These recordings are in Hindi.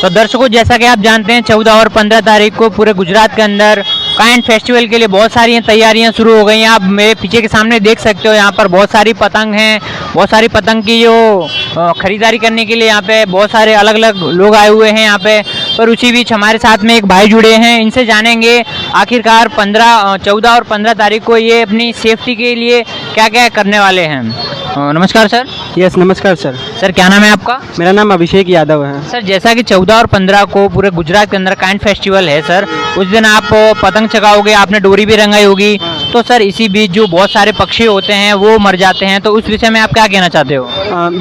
तो दर्शकों, जैसा कि आप जानते हैं 14 और 15 तारीख को पूरे गुजरात के अंदर काइंड फेस्टिवल के लिए बहुत सारी तैयारियां शुरू हो गई हैं। आप मेरे पीछे के सामने देख सकते हो, यहाँ पर बहुत सारी पतंग हैं। बहुत सारी पतंग की जो खरीदारी करने के लिए यहाँ पे बहुत सारे अलग अलग लोग आए हुए हैं यहाँ पे। पर उसी बीच हमारे साथ में एक भाई जुड़े हैं, इनसे जानेंगे आखिरकार 14 और 15 तारीख को ये अपनी सेफ्टी के लिए क्या क्या करने वाले हैं। नमस्कार सर। यस नमस्कार सर। सर क्या नाम है आपका? मेरा नाम अभिषेक यादव है। सर जैसा कि 14 और 15 को पूरे गुजरात के अंदर काइंड फेस्टिवल है सर, उस दिन आप पतंग चगाओगे, आपने डोरी भी रंगाई होगी। तो सर इसी बीच जो बहुत सारे पक्षी होते हैं वो मर जाते हैं, तो उस विषय में आप क्या कहना चाहते हो?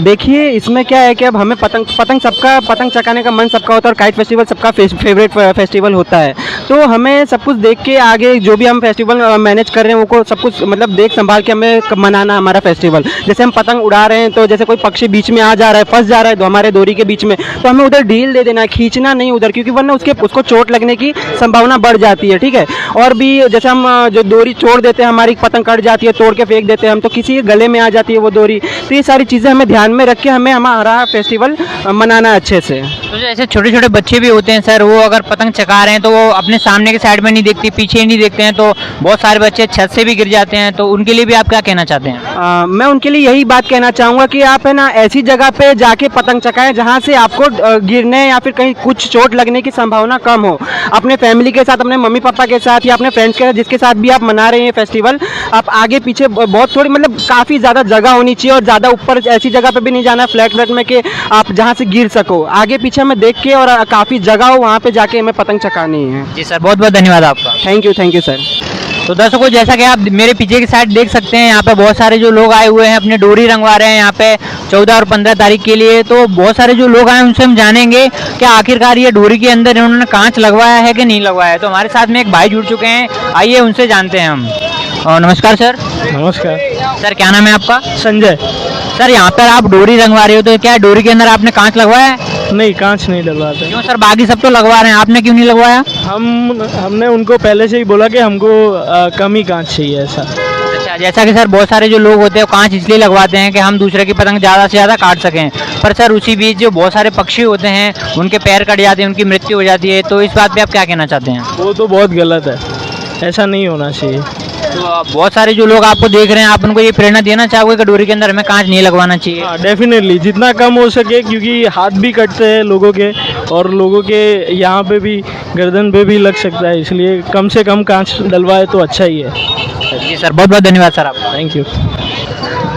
देखिए इसमें क्या है कि अब हमें पतंग सबका पतंग चगाने का मन सबका होता है और काइट फेस्टिवल सबका फेवरेट फेस्टिवल होता है। तो हमें सब कुछ देख के आगे जो भी हम फेस्टिवल मैनेज कर रहे हैं वो सब कुछ मतलब देख संभाल के हमें मनाना हमारा फेस्टिवल। जैसे हम पतंग उड़ा रहे हैं तो जैसे कोई पक्षी बीच में आ जा रहा है, फंस जा रहा है तो हमारे डोरी के बीच में, तो हमें उधर ढील दे देना है, खींचना नहीं उधर, क्योंकि वरना उसको चोट लगने की संभावना बढ़ जाती है। ठीक है। और भी जैसे हम जो डोरी छोड़ देते हैं, हमारी पतंग कट जाती है, तोड़ के फेंक देते हैं हम, तो किसी के गले में आ जाती है वो डोरी। तो ये सारी चीज़ें हमें ध्यान में रख के हमें हमारा फेस्टिवल मनाना अच्छे से। तो जैसे छोटे छोटे बच्चे भी होते हैं सर, वो अगर पतंग चगा रहे हैं तो वो अपने सामने के साइड में नहीं देखते, पीछे नहीं देखते हैं, तो बहुत सारे बच्चे छत से भी गिर जाते हैं। तो उनके लिए भी आप क्या कहना चाहते हैं? मैं उनके लिए यही बात कहना चाहूँगा कि आप है ना ऐसी जगह पे जाके पतंग चगाएं जहाँ से आपको गिरने या फिर कहीं कुछ चोट लगने की संभावना कम हो। अपने फैमिली के साथ, अपने मम्मी पापा के साथ या अपने फ्रेंड्स के साथ, जिसके साथ भी आप मना रहे हैं फेस्टिवल, आप आगे पीछे बहुत थोड़ी मतलब काफ़ी ज़्यादा जगह होनी चाहिए और ज़्यादा ऊपर ऐसी जगह पे भी नहीं जाना फ्लैट में कि आप जहाँ से गिर सको। आगे पीछे हमें देख के और काफ़ी जगह हो वहाँ पे जाके हमें पतंग चगानी है। जी सर, बहुत बहुत धन्यवाद आपका। Thank you sir. तो दर्शकों, जैसा कि आप मेरे पीछे की साइड देख सकते हैं, यहाँ पे बहुत सारे जो लोग आए हुए हैं अपने डोरी रंगवा रहे हैं यहाँ पे 14 और 15 तारीख के लिए। तो बहुत सारे जो लोग आए उनसे हम जानेंगे कि आखिरकार ये डोरी के अंदर इन्होंने कांच लगवाया है कि नहीं लगवाया है। तो हमारे साथ में एक भाई जुड़ चुके हैं, आइए उनसे जानते हैं हम। नमस्कार सर। नमस्कार सर, क्या नाम है आपका? संजय। सर यहाँ पर आप डोरी रंगवा रहे हो, तो क्या डोरी के अंदर आपने कांच लगवाया है? नहीं, कांच नहीं लगवाते। क्यों सर, बाकी सब तो लगवा रहे हैं, आपने क्यों नहीं लगवाया? हमने उनको पहले से ही बोला कि हमको कम ही कांच चाहिए ऐसा। अच्छा, जैसा कि सर बहुत सारे जो लोग होते हैं कांच इसलिए लगवाते हैं कि हम दूसरे की पतंग ज़्यादा से ज़्यादा काट सकें। पर सर उसी बीच जो बहुत सारे पक्षी होते हैं उनके पैर कट जाते हैं, उनकी मृत्यु हो जाती है। तो इस बात पे आप क्या कहना चाहते हैं? वो तो बहुत गलत है, ऐसा नहीं होना चाहिए। तो बहुत सारे जो लोग आपको देख रहे हैं, आप उनको ये प्रेरणा देना चाहोगे कि डोरी के अंदर हमें कांच नहीं लगवाना चाहिए? हाँ डेफिनेटली, जितना कम हो सके, क्योंकि हाथ भी कटते हैं लोगों के और लोगों के यहाँ पे भी गर्दन पे भी लग सकता है, इसलिए कम से कम कांच डलवाए तो अच्छा ही है। जी सर, बहुत बहुत धन्यवाद सर आपका। Thank you.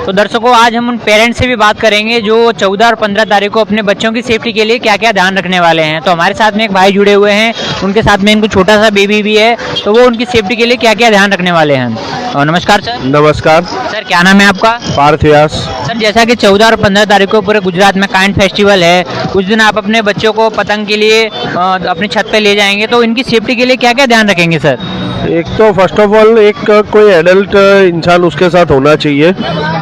तो दर्शकों, आज हम उन पेरेंट्स से भी बात करेंगे जो 14 और 15 तारीख को अपने बच्चों की सेफ्टी के लिए क्या क्या ध्यान रखने वाले हैं। तो हमारे साथ में एक भाई जुड़े हुए हैं, उनके साथ में इनको छोटा सा बेबी भी है, तो वो उनकी सेफ्टी के लिए क्या क्या ध्यान रखने वाले हैं। और नमस्कार सर। नमस्कार सर, क्या नाम है आपका? पार्थ व्यास। सर जैसा कि 14 और 15 तारीख को पूरे गुजरात में काइंड फेस्टिवल है, उस दिन आप अपने बच्चों को पतंग के लिए अपनी छत पे ले जाएंगे, तो इनकी सेफ्टी के लिए क्या क्या ध्यान रखेंगे सर? एक तो फर्स्ट ऑफ ऑल एक कोई एडल्ट इंसान उसके साथ होना चाहिए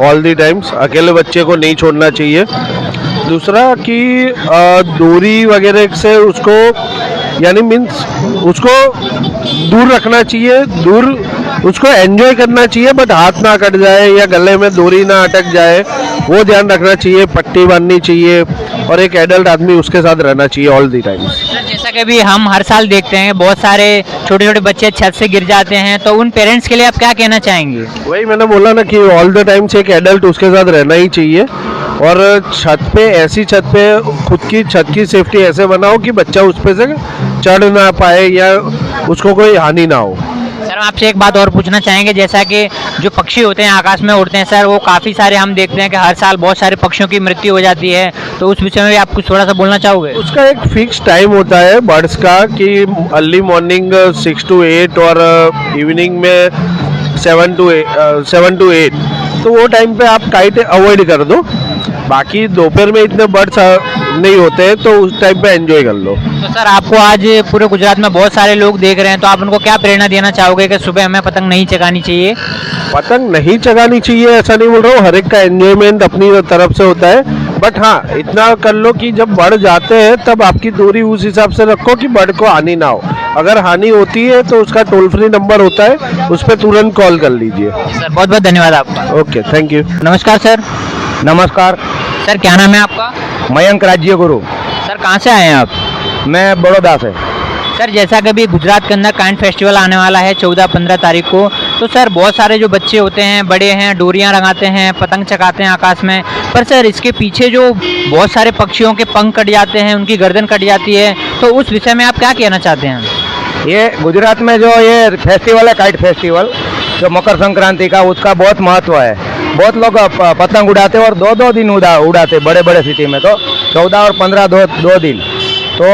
ऑल दी टाइम्स, अकेले बच्चे को नहीं छोड़ना चाहिए। दूसरा कि डोरी वगैरह से उसको यानी मीन्स उसको दूर रखना चाहिए, दूर उसको एंजॉय करना चाहिए, बट हाथ ना कट जाए या गले में डोरी ना अटक जाए, वो ध्यान रखना चाहिए। पट्टी बांधनी चाहिए और एक एडल्ट आदमी उसके साथ रहना चाहिए ऑल दी टाइम्स। सर जैसा कि भी हम हर साल देखते हैं बहुत सारे छोटे छोटे बच्चे छत से गिर जाते हैं, तो उन पेरेंट्स के लिए आप क्या कहना चाहेंगे? वही मैंने बोला ना कि ऑल द टाइम्स एक एडल्ट उसके साथ रहना ही चाहिए। और छत पे, ऐसी छत पे खुद की छत की सेफ्टी ऐसे बनाओ कि बच्चा उस पे से चढ़ ना पाए या उसको कोई हानि ना हो। सर हम आपसे एक बात और पूछना चाहेंगे, जैसा कि जो पक्षी होते हैं आकाश में उड़ते हैं सर, वो काफ़ी सारे हम देखते हैं कि हर साल बहुत सारे पक्षियों की मृत्यु हो जाती है, तो उस विषय में भी आप कुछ थोड़ा सा बोलना चाहोगे? उसका एक फिक्स टाइम होता है बर्ड्स का कि अर्ली मॉर्निंग 6 to 8 और इवनिंग में 7 to 8, तो वो टाइम पे आप काइट अवॉइड कर दो। बाकी दोपहर में इतने बर्ड्स नहीं होते हैं, तो उस टाइम पे एंजॉय कर लो। तो सर आपको आज पूरे गुजरात में बहुत सारे लोग देख रहे हैं, तो आप उनको क्या प्रेरणा देना चाहोगे कि सुबह हमें पतंग नहीं चगानी चाहिए? पतंग नहीं चगानी चाहिए ऐसा नहीं बोल रहा हूँ, हर एक का एंजॉयमेंट अपनी तरफ से होता है, बट हाँ इतना कर लो कि जब बढ़ जाते हैं तब आपकी दूरी उस हिसाब से रखो कि बर्ड को हानि ना हो। अगर हानि होती है तो उसका टोल फ्री नंबर होता है, उस पर तुरंत कॉल कर लीजिए। सर बहुत बहुत धन्यवाद आपका। Okay, thank you. नमस्कार सर। नमस्कार सर क्या नाम है आपका? मयंक राज्य गुरु। सर कहाँ से आए हैं आप? मैं बड़ौदा से। सर जैसा कि अभी गुजरात के अंदर काइट फेस्टिवल आने वाला है 14-15 तारीख को, तो सर बहुत सारे जो बच्चे होते हैं, बड़े हैं, डोरियां लगाते हैं, पतंग चगाते हैं आकाश में, पर सर इसके पीछे जो बहुत सारे पक्षियों के पंख कट जाते हैं, उनकी गर्दन कट जाती है, तो उस विषय में आप क्या कहना चाहते हैं? ये गुजरात में जो ये फेस्टिवल है काइट फेस्टिवल, जो मकर संक्रांति का, उसका बहुत महत्व है। बहुत लोग पतंग उड़ाते हैं और 2-2 दिन उड़ाते, बड़े बड़े सिटी में तो 14 और 15 दो दिन। तो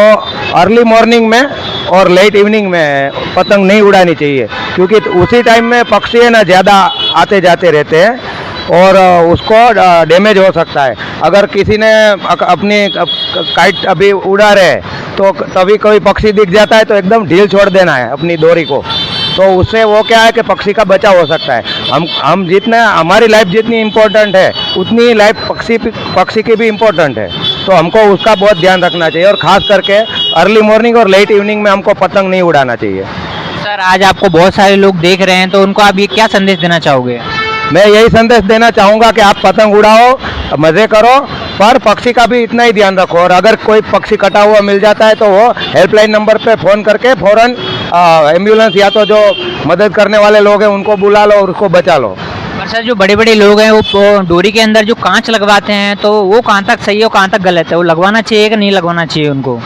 अर्ली मॉर्निंग में और लेट इवनिंग में पतंग नहीं उड़ानी चाहिए, क्योंकि उसी टाइम में पक्षी है ना ज़्यादा आते जाते रहते हैं और उसको डैमेज हो सकता है। अगर किसी ने अपनी काइट अभी उड़ा रहे तो तभी कोई पक्षी दिख जाता है तो एकदम ढील छोड़ देना है अपनी डोरी को, तो उससे वो क्या है कि पक्षी का बचाव हो सकता है। हम जितना हमारी लाइफ जितनी इम्पोर्टेंट है उतनी लाइफ पक्षी की भी इम्पोर्टेंट है, तो हमको उसका बहुत ध्यान रखना चाहिए और ख़ास करके अर्ली मॉर्निंग और लेट इवनिंग में हमको पतंग नहीं उड़ाना चाहिए। सर आज आपको बहुत सारे लोग देख रहे हैं, तो उनको आप ये क्या संदेश देना चाहोगे? मैं यही संदेश देना चाहूँगा कि आप पतंग उड़ाओ, मज़े करो, पर पक्षी का भी इतना ही ध्यान रखो, और अगर कोई पक्षी कटा हुआ मिल जाता है तो वो हेल्पलाइन नंबर पे फ़ोन करके फ़ौरन एम्बुलेंस या तो जो मदद करने वाले लोग हैं उनको बुला लो और उसको बचा लो। पर सर जो बड़े बड़े लोग हैं वो डोरी के अंदर जो कांच लगवाते हैं, तो वो कहाँ तक सही है और कहाँ तक गलत है? वो लगवाना चाहिए कि नहीं लगवाना चाहिए उनको?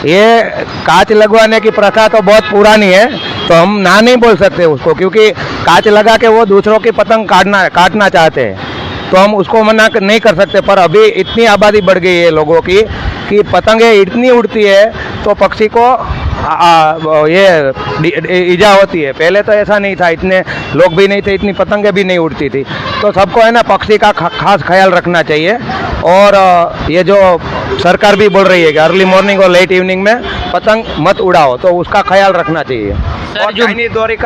ये कांच लगवाने की प्रथा तो बहुत पुरानी है, तो हम ना नहीं बोल सकते उसको, क्योंकि कांच लगा के वो दूसरों की पतंग काटना चाहते हैं, तो हम उसको मना नहीं कर सकते। पर अभी इतनी आबादी बढ़ गई है लोगों की कि पतंगें इतनी उड़ती है तो पक्षी को ये ईजा होती है। पहले तो ऐसा नहीं था, इतने लोग भी नहीं थे, इतनी पतंगें भी नहीं उड़ती थी, तो सबको है ना पक्षी का खास ख्याल रखना चाहिए। और ये जो सरकार भी बोल रही है कि अर्ली मॉर्निंग और लेट इवनिंग में पतंग मत उड़ाओ, तो उसका ख्याल रखना चाहिए। और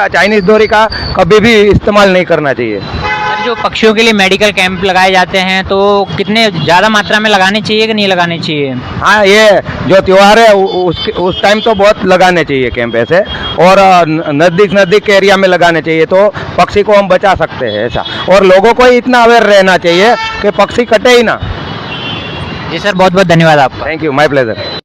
चाइनीज डोरी का कभी भी इस्तेमाल नहीं करना चाहिए। सर जो पक्षियों के लिए मेडिकल कैंप लगाए जाते हैं, तो कितने ज़्यादा मात्रा में लगाने चाहिए कि नहीं लगाने चाहिए? हाँ, ये जो त्यौहार है उस टाइम तो बहुत लगाने चाहिए कैंप ऐसे, और नज़दीक के एरिया में लगाने चाहिए, तो पक्षी को हम बचा सकते हैं ऐसा। और लोगों को इतना अवेयर रहना चाहिए कि पक्षी कटे ही ना। जी सर, बहुत बहुत धन्यवाद आपका। Thank you, my pleasure.